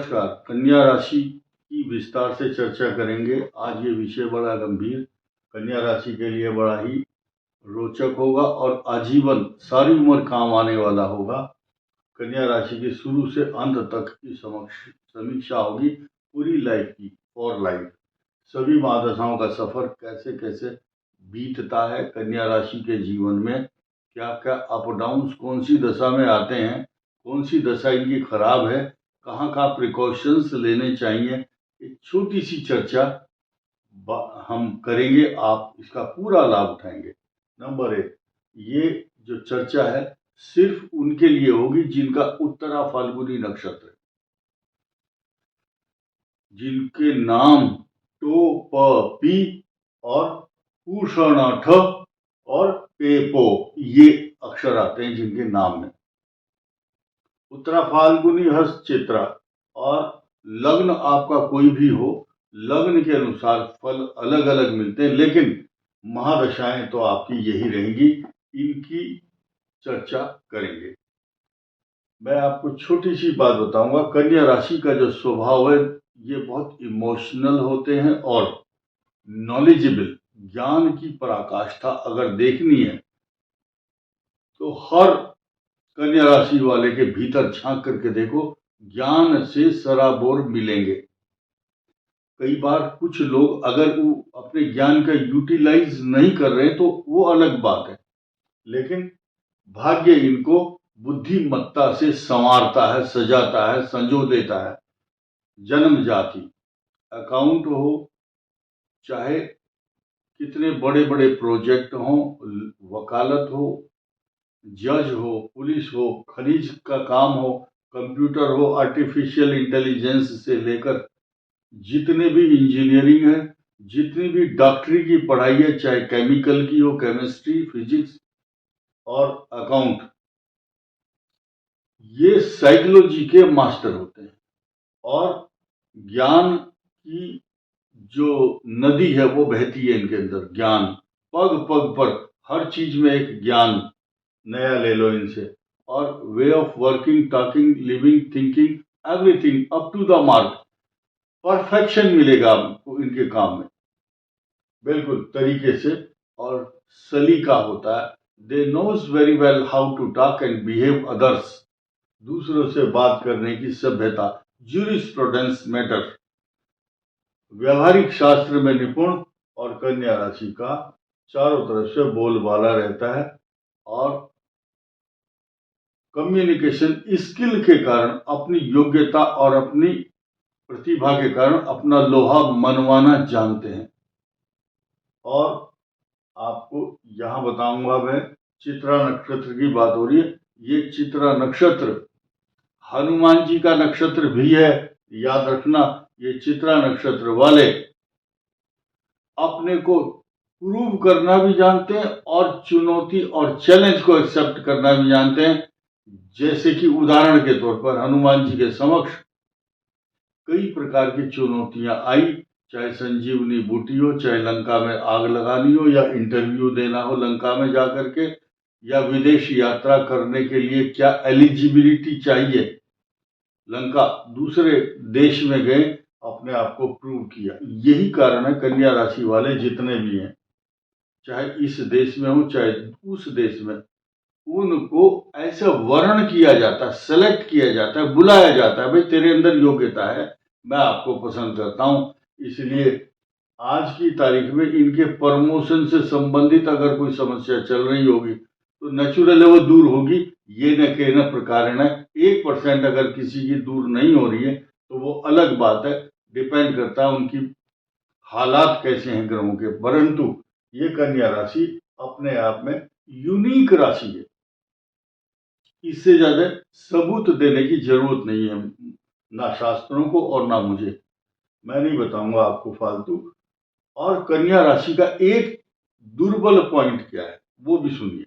नमस्कार। कन्या राशि की विस्तार से चर्चा करेंगे। आज ये विषय बड़ा गंभीर, कन्या राशि के लिए बड़ा ही रोचक होगा और आजीवन सारी उम्र काम आने वाला होगा। कन्या राशि के शुरू से अंत तक की समीक्षा होगी पूरी लाइफ की, फॉर लाइफ। सभी महादशाओं का सफर कैसे कैसे बीतता है कन्या राशि के जीवन में, क्या क्या अप डाउन्स कौन सी दशा में आते हैं, कौन सी दशा इनकी खराब है, कहाँ कहाँ प्रिकॉशंस लेने चाहिए। एक छोटी सी चर्चा हम करेंगे, आप इसका पूरा लाभ उठाएंगे। नंबर 1, ये जो चर्चा है सिर्फ उनके लिए होगी जिनका उत्तरा फाल्गुनी नक्षत्र है, जिनके नाम टो प पी और पूषण ठ और पेपो ये अक्षर आते हैं जिनके नाम में। उत्तरा फाल्गुनी हस्त चित्रा और लग्न आपका कोई भी हो, लग्न के अनुसार फल अलग अलग मिलते हैं, लेकिन महादशाएं तो आपकी यही रहेंगी। इनकी चर्चा करेंगे। मैं आपको छोटी सी बात बताऊंगा। कन्या राशि का जो स्वभाव है ये बहुत इमोशनल होते हैं और नॉलेजेबल, ज्ञान की पराकाष्ठा अगर देखनी है तो हर कन्या राशि वाले के भीतर झांक करके देखो, ज्ञान से सराबोर मिलेंगे। कई बार कुछ लोग अगर वो अपने ज्ञान का यूटिलाइज नहीं कर रहे तो वो अलग बात है, लेकिन भाग्य इनको बुद्धिमत्ता से संवारता है, सजाता है, संजो देता है। जन्म जाति, अकाउंट हो, चाहे कितने बड़े बड़े प्रोजेक्ट हो, वकालत हो, जज हो, पुलिस हो, खनिज का काम हो, कंप्यूटर हो, आर्टिफिशियल इंटेलिजेंस से लेकर जितने भी इंजीनियरिंग है, जितनी भी डॉक्टरी की पढ़ाई है, चाहे केमिकल की हो, केमिस्ट्री, फिजिक्स और अकाउंट, ये साइकोलॉजी के मास्टर होते हैं। और ज्ञान की जो नदी है वो बहती है इनके अंदर। ज्ञान पग पग पर, हर चीज में एक ज्ञान नया ले लो इनसे। और way of working, talking, living, thinking, everything up to the mark, perfection मिलेगा आपको इनके काम में, बिल्कुल तरीके से। और सलीका होता है। They knows very well how to talk and behave others, दूसरों से बात करने की सभ्यता, ज्यूरिस्प्रूडेंस मैटर, व्यवहारिक शास्त्र में निपुण। और कन्या राशि का चारों तरफ से बोलबाला रहता है और कम्युनिकेशन स्किल के कारण, अपनी योग्यता और अपनी प्रतिभा के कारण अपना लोहा मनवाना जानते हैं। और आपको यहां बताऊंगा मैं, चित्रा नक्षत्र की बात हो रही है। ये चित्रा नक्षत्र हनुमान जी का नक्षत्र भी है, याद रखना। ये चित्रा नक्षत्र वाले अपने को प्रूव करना भी जानते हैं और चुनौती और चैलेंज को एक्सेप्ट करना भी जानते हैं। जैसे कि उदाहरण के तौर पर हनुमान जी के समक्ष कई प्रकार की चुनौतियां आई, चाहे संजीवनी बूटी हो, चाहे लंका में आग लगानी हो, या इंटरव्यू देना हो लंका में जाकर के, या विदेश यात्रा करने के लिए क्या एलिजिबिलिटी चाहिए, लंका दूसरे देश में गए, अपने आप को प्रूव किया। यही कारण है कन्या राशि वाले जितने भी हैं, चाहे इस देश में हो चाहे उस देश में, उनको ऐसा वर्ण किया जाता है, सेलेक्ट किया जाता है, बुलाया जाता है, भाई तेरे अंदर योग्यता है, मैं आपको पसंद करता हूं। इसलिए आज की तारीख में इनके प्रमोशन से संबंधित अगर कोई समस्या चल रही होगी तो नेचुरल है वो दूर होगी। ये न के न प्रकार है, 1% अगर किसी की दूर नहीं हो रही है तो वो अलग बात है, डिपेंड करता है उनकी हालात कैसे हैं ग्रहों के। परंतु ये कन्या राशि अपने आप में यूनिक राशि है, इससे ज्यादा सबूत देने की जरूरत नहीं है, ना शास्त्रों को और ना मुझे। मैं नहीं बताऊंगा आपको फालतू। और कन्या राशि का एक दुर्बल पॉइंट क्या है वो भी सुनिए।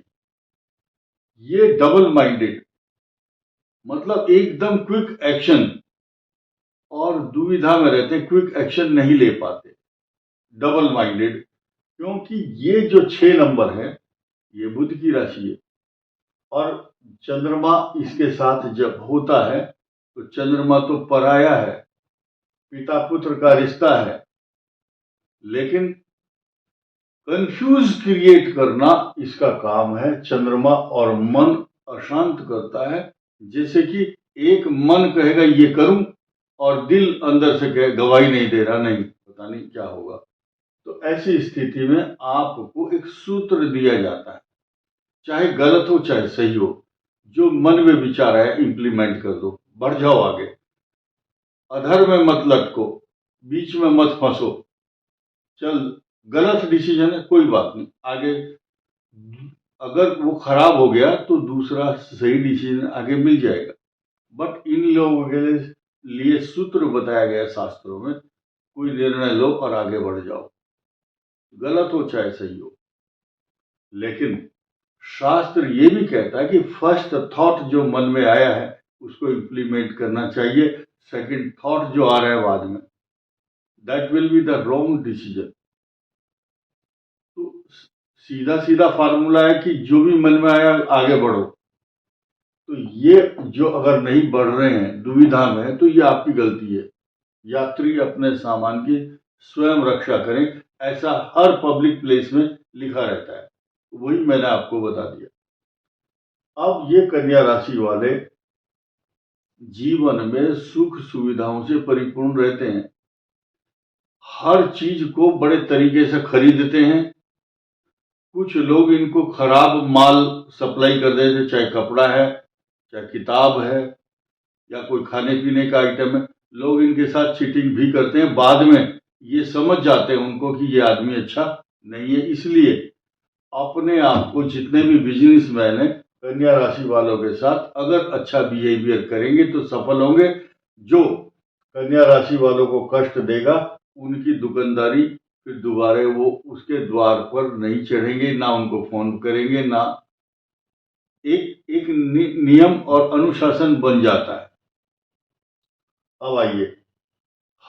ये डबल माइंडेड, मतलब एकदम क्विक एक्शन और दुविधा में रहते हैं, क्विक एक्शन नहीं ले पाते, डबल माइंडेड। क्योंकि ये जो 6 नंबर है ये बुध की राशि है और चंद्रमा इसके साथ जब होता है तो चंद्रमा तो पराया है, पिता पुत्र का रिश्ता है, लेकिन कंफ्यूज क्रिएट करना इसका काम है। चंद्रमा और मन अशांत करता है, जैसे कि एक मन कहेगा ये करूं और दिल अंदर से कहे गवाही नहीं दे रहा, नहीं पता नहीं क्या होगा। तो ऐसी स्थिति में आपको एक सूत्र दिया जाता है, चाहे गलत हो चाहे सही हो, जो मन में विचार है इंप्लीमेंट कर दो, बढ़ जाओ आगे, अधर में मत लटको, बीच में मत फंसो। चल गलत डिसीजन है, कोई बात नहीं, आगे अगर वो खराब हो गया तो दूसरा सही डिसीजन आगे मिल जाएगा। बट इन लोगों के लिए सूत्र बताया गया शास्त्रों में, कोई निर्णय लो और आगे बढ़ जाओ, गलत हो चाहे सही हो। लेकिन शास्त्र ये भी कहता है कि फर्स्ट थॉट जो मन में आया है उसको इम्प्लीमेंट करना चाहिए, सेकंड थॉट जो आ रहा है बाद में, that will be the wrong decision. तो सीधा सीधा फार्मूला है कि जो भी मन में आया आगे बढ़ो। तो ये जो अगर नहीं बढ़ रहे हैं, दुविधा में है, तो ये आपकी गलती है। यात्री अपने सामान की स्वयं रक्षा करें, ऐसा हर पब्लिक प्लेस में लिखा रहता है, वही मैंने आपको बता दिया। अब ये कन्या राशि वाले जीवन में सुख सुविधाओं से परिपूर्ण रहते हैं, हर चीज को बड़े तरीके से खरीदते हैं। कुछ लोग इनको खराब माल सप्लाई कर देते हैं, चाहे कपड़ा है, चाहे किताब है, या कोई खाने पीने का आइटम है। लोग इनके साथ चीटिंग भी करते हैं, बाद में ये समझ जाते हैं उनको कि ये आदमी अच्छा नहीं है। इसलिए अपने आप को जितने भी बिजनेसमैन हैं कन्या राशि वालों के साथ अगर अच्छा बिहेवियर करेंगे तो सफल होंगे। जो कन्या राशि वालों को कष्ट देगा उनकी दुकानदारी फिर दोबारा वो उसके द्वार पर नहीं चढ़ेंगे, ना उनको फोन करेंगे, ना एक नियम और अनुशासन बन जाता है। अब आइए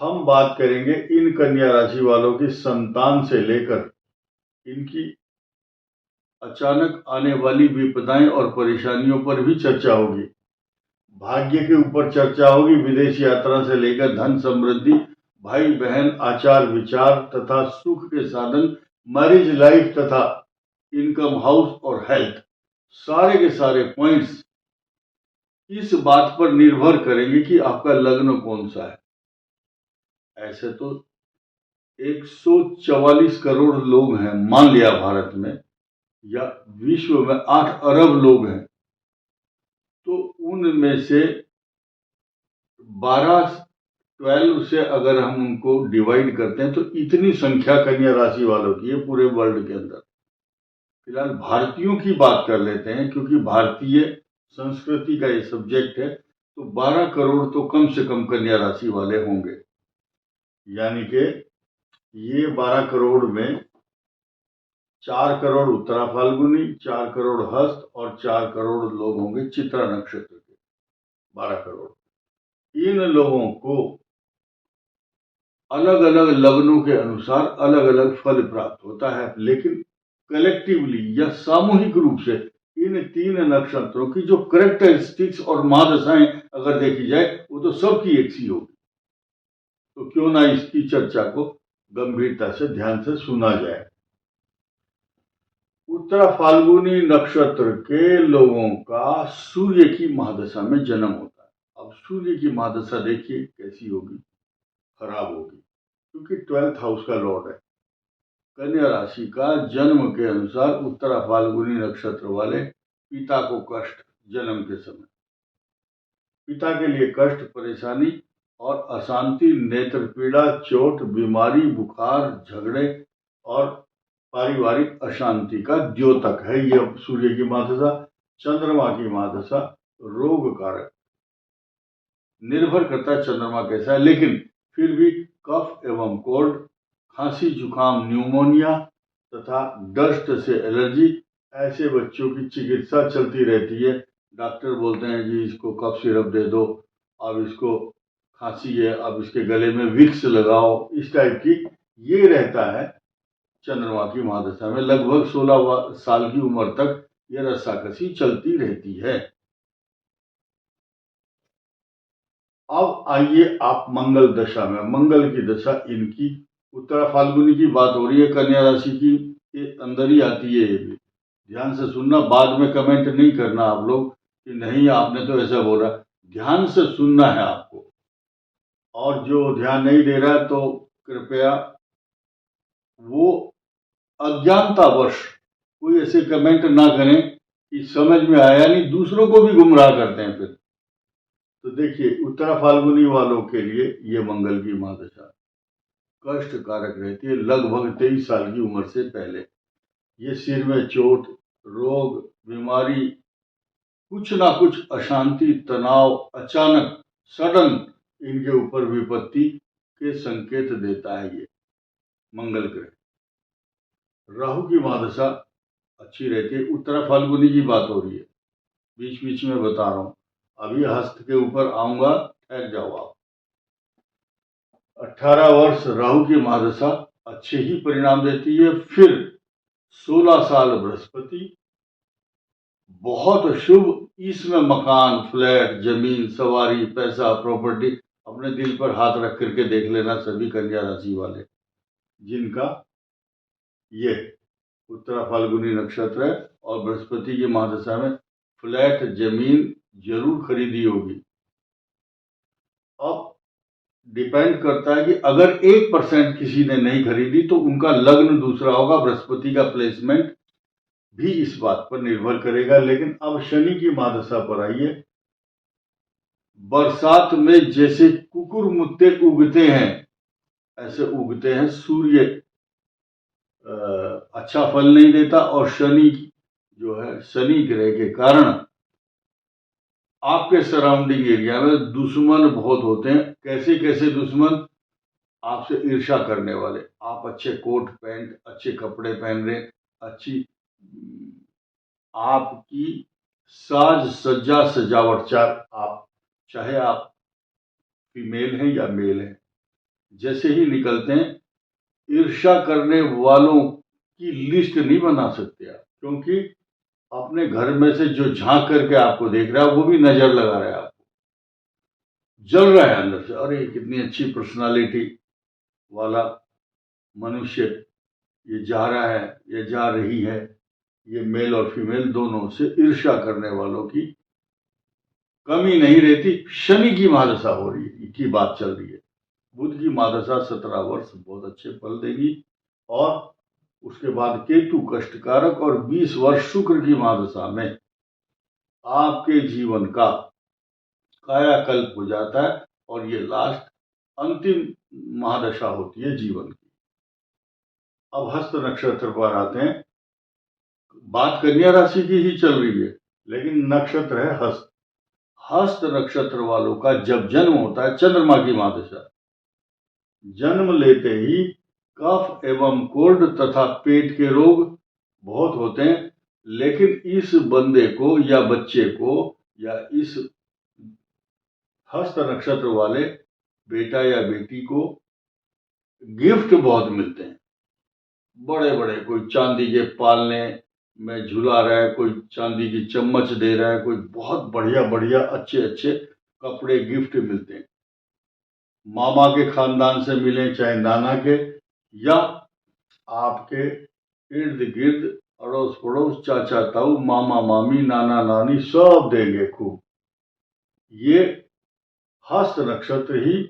हम बात करेंगे इन कन्या राशि वालों की संतान से लेकर इनकी अचानक आने वाली विपदाएं और परेशानियों पर भी चर्चा होगी। भाग्य के ऊपर चर्चा होगी, विदेश यात्रा से लेकर धन समृद्धि, भाई बहन, आचार विचार तथा सुख के साधन, मैरिज लाइफ तथा इनकम, हाउस और हेल्थ, सारे के सारे पॉइंट्स इस बात पर निर्भर करेंगे कि आपका लग्न कौन सा है। ऐसे तो 144 करोड़ लोग हैं मान लिया भारत में, या विश्व में 8 अरब लोग हैं, तो उनमें से 12 से अगर हम उनको डिवाइड करते हैं तो इतनी संख्या कन्या राशि वालों की है पूरे वर्ल्ड के अंदर। फिलहाल भारतीयों की बात कर लेते हैं, क्योंकि भारतीय संस्कृति का ये सब्जेक्ट है, तो 12 करोड़ तो कम से कम कन्या राशि वाले होंगे। यानी कि ये 12 करोड़ में 4 करोड़ उत्तरा फाल्गुनी, 4 करोड़ हस्त और 4 करोड़ लोग होंगे चित्रा नक्षत्र के। 12 करोड़ इन लोगों को अलग अलग लग्नों के अनुसार अलग अलग फल प्राप्त होता है, लेकिन कलेक्टिवली या सामूहिक रूप से इन 3 नक्षत्रों की जो करेक्टरिस्टिक्स और महादशाएं अगर देखी जाए वो तो सबकी एक सी होगी। तो क्यों ना इसकी चर्चा को गंभीरता से ध्यान से सुना जाए। उत्तरा फाल्गुनी नक्षत्र के लोगों का सूर्य की महादशा में जन्म होता है। अब सूर्य की महादशा देखिए कैसी होगी, खराब होगी, क्योंकि 12th हाउस का लॉर्ड है। कन्या राशि का जन्म के अनुसार उत्तरा फाल्गुनी नक्षत्र वाले पिता को कष्ट, जन्म के समय पिता के लिए कष्ट, परेशानी और अशांति, नेत्र पीड़ा, चोट, बीमारी, बुखार, झगड़े और पारिवारिक अशांति का द्योतक है। यह सूर्य की महादशा। चंद्रमा की महादशा रोग कारक, निर्भर करता है चंद्रमा कैसा है, लेकिन फिर भी कफ एवं कोल्ड, खांसी, जुकाम, न्यूमोनिया तथा डस्ट से एलर्जी, ऐसे बच्चों की चिकित्सा चलती रहती है। डॉक्टर बोलते हैं जी इसको कफ सिरप दे दो, अब इसको खांसी है, अब इसके गले में विक्स लगाओ, इस टाइप की ये रहता है। चंद्रमा की महादशा में लगभग 16 साल की उम्र तक यह रस्साकसी चलती रहती है। अब आइए आप मंगल दशा में, मंगल की दशा इनकी उत्तरा फाल्गुनी की बात हो रही है, कन्या राशि की के अंदर ही आती है। ये भी ध्यान से सुनना, बाद में कमेंट नहीं करना आप लोग कि नहीं आपने तो ऐसा बोला। ध्यान से सुनना है आपको, और जो ध्यान नहीं दे रहा है तो कृपया वो अज्ञानतावश कोई ऐसे कमेंट ना करें कि समझ में आया नहीं, दूसरों को भी गुमराह करते हैं फिर। तो देखिए, उत्तरा फाल्गुनी वालों के लिए ये मंगल की महादशा कष्ट कारक रहती है लगभग 23 साल की उम्र से पहले। ये सिर में चोट, रोग, बीमारी, कुछ ना कुछ अशांति, तनाव, अचानक सडन इनके ऊपर विपत्ति के संकेत देता है ये मंगल ग्रह। राहु की महादशा अच्छी रहती है। उत्तरा फाल्गुनी की बात हो रही है, बीच बीच में बता रहा हूं, अभी हस्त के ऊपर आऊंगा, ठहर जाओ आप। 18 वर्ष राहु की महादशा अच्छे ही परिणाम देती है। फिर 16 साल बृहस्पति, बहुत शुभ। इसमें मकान, फ्लैट, जमीन, सवारी, पैसा, प्रॉपर्टी, अपने दिल पर हाथ रख करके देख लेना सभी कन्या राशि वाले जिनका ये उत्तरा फाल्गुनी नक्षत्र है और बृहस्पति की महादशा में फ्लैट, जमीन जरूर खरीदी होगी। अब डिपेंड करता है कि अगर 1% किसी ने नहीं खरीदी तो उनका लग्न दूसरा होगा, बृहस्पति का प्लेसमेंट भी इस बात पर निर्भर करेगा। लेकिन अब शनि की महादशा पर आइए। बरसात में जैसे कुकुरमुत्ते उगते हैं ऐसे उगते हैं सूर्य। अच्छा फल नहीं देता, और शनि जो है, शनि ग्रह के कारण आपके सराउंडिंग एरिया में दुश्मन बहुत होते हैं। कैसे कैसे दुश्मन? आपसे ईर्ष्या करने वाले। आप अच्छे कोट पैंट, अच्छे कपड़े पहन रहे, अच्छी आपकी साज सज्जा सजावट, चाहे आप फीमेल हैं या मेल हैं, जैसे ही निकलते हैं ईर्ष्या करने वालों की लिस्ट नहीं बना सकते आप, क्योंकि अपने घर में से जो झांक करके आपको देख रहा है वो भी नजर लगा रहा है आपको, जल रहा है अंदर से, अरे कितनी अच्छी पर्सनालिटी वाला मनुष्य ये जा रहा है, ये जा रही है। ये मेल और फीमेल दोनों से ईर्ष्या करने वालों की कमी नहीं रहती। शनि की महादशा हो रही है, की बात चल रही है। बुध की महादशा 17 वर्ष बहुत अच्छे फल देगी, और उसके बाद केतु कष्टकारक, और 20 वर्ष शुक्र की महादशा में आपके जीवन का कायाकल्प हो जाता है, और ये लास्ट अंतिम महादशा होती है जीवन की। अब हस्त नक्षत्र पर आते हैं। बात कन्या राशि की ही चल रही है, लेकिन नक्षत्र है हस्त। हस्त नक्षत्र वालों का जब जन्म होता है, चंद्रमा की महादशा, जन्म लेते ही कफ एवं कोल्ड तथा पेट के रोग बहुत होते हैं। लेकिन इस बंदे को या बच्चे को या इस हस्त नक्षत्र वाले बेटा या बेटी को गिफ्ट बहुत मिलते हैं, बड़े बड़े। कोई चांदी के पालने में झुला रहा है, कोई चांदी की चम्मच दे रहा है, कोई बहुत बढ़िया बढ़िया अच्छे अच्छे कपड़े गिफ्ट मिलते हैं। मामा के खानदान से मिले चाहे नाना के, या आपके इर्द गिर्द अड़ोस पड़ोस, चाचा ताऊ, मामा मामी, नाना नानी सब देंगे खूब। ये हस्त नक्षत्र ही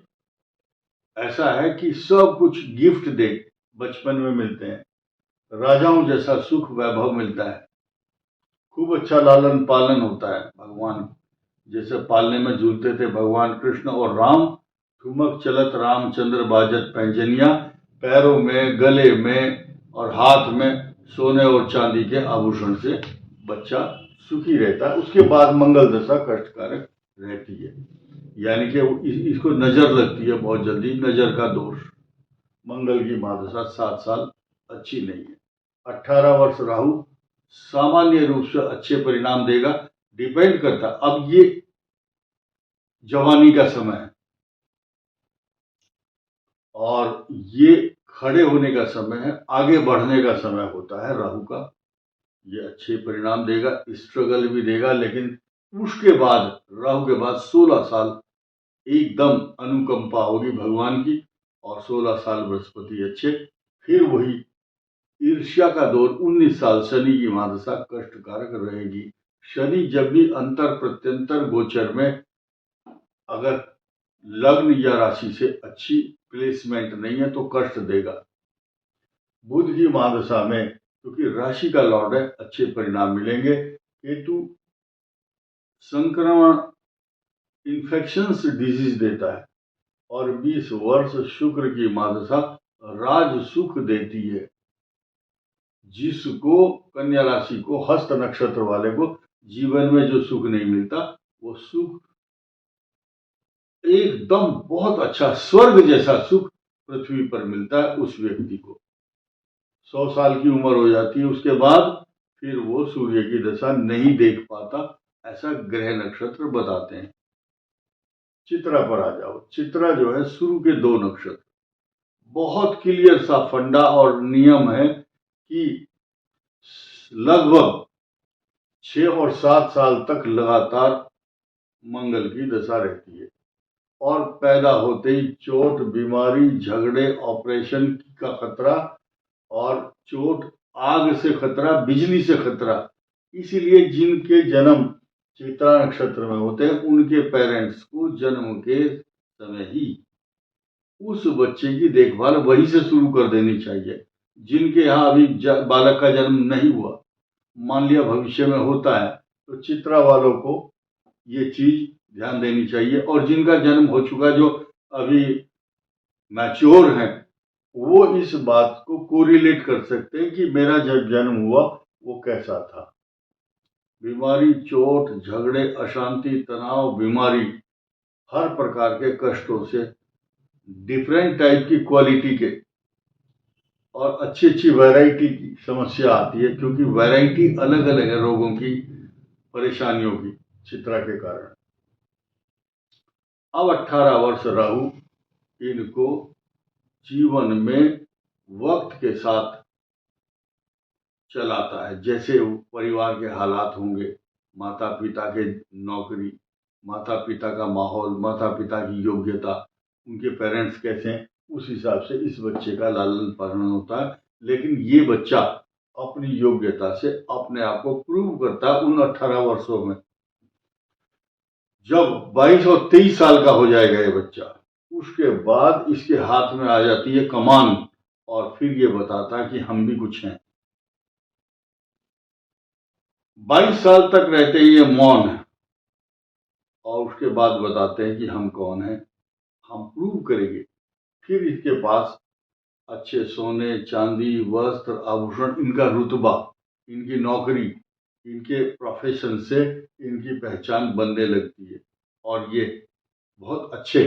ऐसा है कि सब कुछ गिफ्ट दे, बचपन में मिलते हैं। राजाओं जैसा सुख वैभव मिलता है, खूब अच्छा लालन पालन होता है। भगवान जैसे पालने में झूलते थे भगवान कृष्ण और राम, ठुमक चलत रामचंद्र बाजत पैंजनिया, पैरों में, गले में और हाथ में सोने और चांदी के आभूषण से बच्चा सुखी रहता है। उसके बाद मंगल दशा कष्टकारक रहती है, यानी कि इसको नजर लगती है बहुत जल्दी, नजर का दोष। मंगल की महादशा 7 साल अच्छी नहीं है। 18 वर्ष राहु सामान्य रूप से अच्छे परिणाम देगा। डिपेंड करता, अब ये जवानी का समय है और ये खड़े होने का समय है, आगे बढ़ने का समय होता है राहु का। ये अच्छे परिणाम देगा, स्ट्रगल भी देगा, लेकिन उसके बाद राहु के बाद 16 साल एकदम अनुकंपा होगी भगवान की, और 16 साल बृहस्पति अच्छे, फिर वही ईर्ष्या का दौर 19 साल शनि की महादशा कष्टकारक रहेगी। शनि जब भी अंतर प्रत्यंतर गोचर में अगर लग्न या राशि से अच्छी प्लेसमेंट नहीं है तो कष्ट देगा। बुध की महादशा में क्योंकि राशि का लॉर्ड है, अच्छे परिणाम मिलेंगे। केतु संक्रमण इन्फेक्शंस डिजीज देता है, और 20 वर्ष शुक्र की महादशा राज सुख देती है, जिसको कन्या राशि को, हस्त नक्षत्र वाले को जीवन में जो सुख नहीं मिलता, वो सुख एकदम बहुत अच्छा स्वर्ग जैसा सुख पृथ्वी पर मिलता है उस व्यक्ति को। 100 साल की उम्र हो जाती है उसके बाद फिर वो सूर्य की दशा नहीं देख पाता, ऐसा ग्रह नक्षत्र बताते हैं। चित्रा पर आ जाओ। चित्रा जो है शुरू के 2 नक्षत्र, बहुत क्लियर सा फंडा और नियम है कि लगभग 6 और 7 साल तक लगातार मंगल की दशा रहती है, और पैदा होते ही चोट, बीमारी, झगड़े, ऑपरेशन का खतरा, और चोट, आग से खतरा, बिजली से खतरा। इसीलिए जिनके जन्म चित्रा नक्षत्र में होते हैं उनके पेरेंट्स को जन्म के समय ही उस बच्चे की देखभाल वहीं से शुरू कर देनी चाहिए। जिनके यहाँ अभी बालक का जन्म नहीं हुआ, मान लिया भविष्य में होता है, तो चित्रा वालों को ये चीज ध्यान देनी चाहिए। और जिनका जन्म हो चुका, जो अभी मैच्योर हैं, वो इस बात को कोरिलेट कर सकते हैं कि मेरा जब जन्म हुआ वो कैसा था। बीमारी, चोट, झगड़े, अशांति, तनाव, बीमारी, हर प्रकार के कष्टों से, डिफरेंट टाइप की क्वालिटी के और अच्छी अच्छी वैरायटी की समस्या आती है, क्योंकि वैरायटी अलग अलग है रोगों की, परेशानियों की, चित्रा के कारण। अब 18 वर्ष राहु इनको जीवन में वक्त के साथ चलाता है। जैसे परिवार के हालात होंगे, माता पिता के नौकरी, माता पिता का माहौल, माता पिता की योग्यता, उनके पेरेंट्स कैसे हैं, उस हिसाब से इस बच्चे का लालन पालन होता है। लेकिन ये बच्चा अपनी योग्यता से अपने आप को प्रूव करता है उन 18 वर्षों में। जब 22 और 23 साल का हो जाएगा ये बच्चा, उसके बाद इसके हाथ में आ जाती है कमान, और फिर ये बताता है कि हम भी कुछ हैं। 22 साल तक रहते ही ये मौन है, और उसके बाद बताते हैं कि हम कौन हैं, हम प्रूव करेंगे। फिर इसके पास अच्छे सोने, चांदी, वस्त्र, आभूषण, इनका रुतबा, इनकी नौकरी, इनके प्रोफेशन से इनकी पहचान बनने लगती है, और ये बहुत अच्छे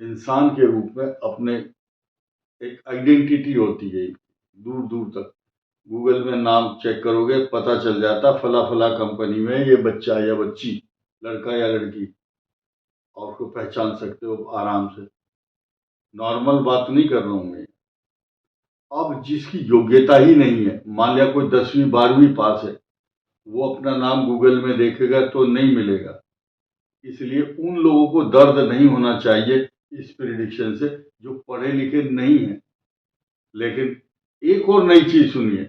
इंसान के रूप में अपने एक आइडेंटिटी होती है। दूर दूर तक गूगल में नाम चेक करोगे, पता चल जाता फला फला कंपनी में ये बच्चा या बच्ची, लड़का या लड़की, और उसको पहचान सकते हो आराम से। नॉर्मल बात नहीं कर रहा हूं मैं। अब जिसकी योग्यता ही नहीं है, मान लिया कोई 10वीं 12वीं पास है, वो अपना नाम गूगल में देखेगा तो नहीं मिलेगा। इसलिए उन लोगों को दर्द नहीं होना चाहिए इस प्रिडिक्शन से जो पढ़े लिखे नहीं है। लेकिन एक और नई चीज सुनिए,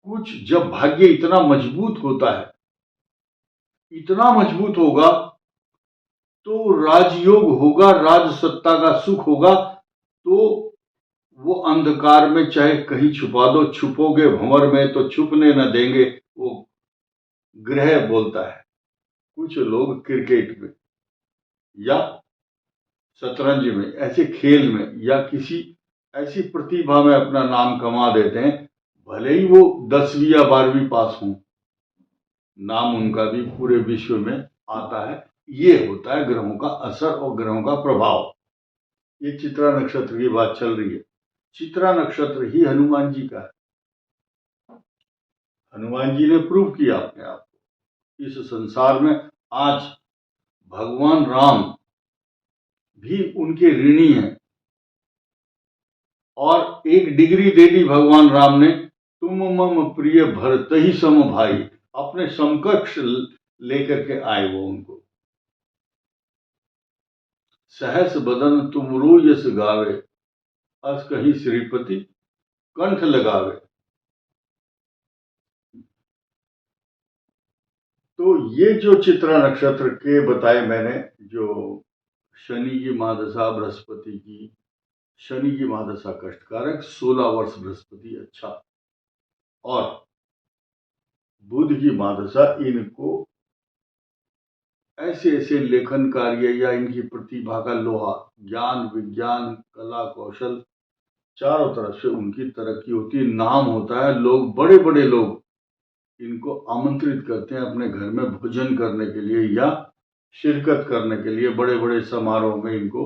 कुछ जब भाग्य इतना मजबूत होता है, इतना मजबूत होगा, तो राजयोग होगा, राज सत्ता का सुख होगा, तो वो अंधकार में चाहे कहीं छुपा दो, छुपोगे भंवर में तो छुपने न देंगे, वो ग्रह बोलता है। कुछ लोग क्रिकेट में या शतरंज में, ऐसे खेल में, या किसी ऐसी प्रतिभा में अपना नाम कमा देते हैं, भले ही वो 10वीं या 12वीं पास हों, नाम उनका भी पूरे विश्व में आता है। ये होता है ग्रहों का असर और ग्रहों का प्रभाव। ये चित्रा नक्षत्र की बात चल रही है। चित्रा नक्षत्र ही हनुमान जी का है। हनुमान जी ने प्रूव किया अपने आप को इस संसार में। आज भगवान राम भी उनके ऋणी हैं, और एक डिग्री दे दी भगवान राम ने, तुम मम प्रिय भरत ही सम भाई। अपने समकक्ष लेकर के आए वो उनको। सहस बदन तुमरो यस गावे, अस कहीं श्रीपति कंठ लगावे। तो ये जो चित्रा नक्षत्र के बताए मैंने, जो शनि की महादशा, बृहस्पति की, शनि की महादशा कष्टकारक, 16 वर्ष बृहस्पति अच्छा, और बुध की महादशा इनको ऐसे ऐसे लेखन कार्य या इनकी प्रतिभा का लोहा, ज्ञान विज्ञान कला कौशल, चारों तरफ से उनकी तरक्की होती है, नाम होता है। लोग, बड़े बड़े लोग इनको आमंत्रित करते हैं अपने घर में भोजन करने के लिए या शिरकत करने के लिए। बड़े बड़े समारोह में इनको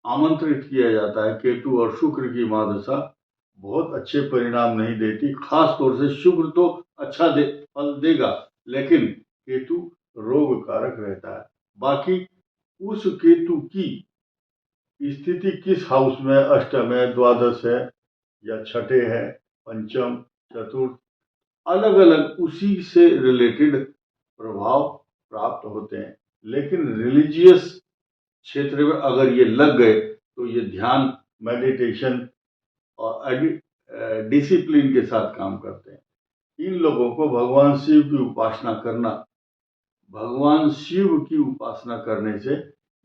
आमंत्रित किया जाता है। केतु और शुक्र की महादशा बहुत अच्छे परिणाम नहीं देती, खास तौर से शुक्र तो अच्छा फल देगा, लेकिन केतु रोग कारक रहता है। बाकी उस केतु की स्थिति किस हाउस में, अष्टम है, द्वादश है, या छठे है, पंचम, चतुर्थ, अलग अलग उसी से रिलेटेड प्रभाव प्राप्त होते हैं। लेकिन रिलीजियस क्षेत्र में अगर ये लग गए तो ये ध्यान, मेडिटेशन और डिसिप्लिन के साथ काम करते हैं। इन लोगों को भगवान शिव की उपासना करना, भगवान शिव की उपासना करने से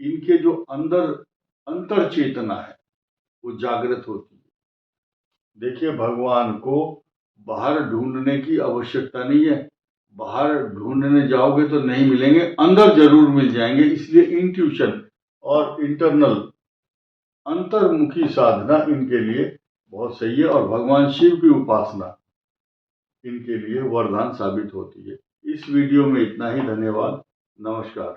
इनके जो अंतर चेतना है वो जागृत होती है। देखिए, भगवान को बाहर ढूंढने की आवश्यकता नहीं है। बाहर ढूंढने जाओगे तो नहीं मिलेंगे, अंदर जरूर मिल जाएंगे। इसलिए इंट्यूशन और इंटरनल अंतर्मुखी साधना इनके लिए बहुत सही है, और भगवान शिव की उपासना इनके लिए वरदान साबित होती है। इस वीडियो में इतना ही। धन्यवाद। नमस्कार।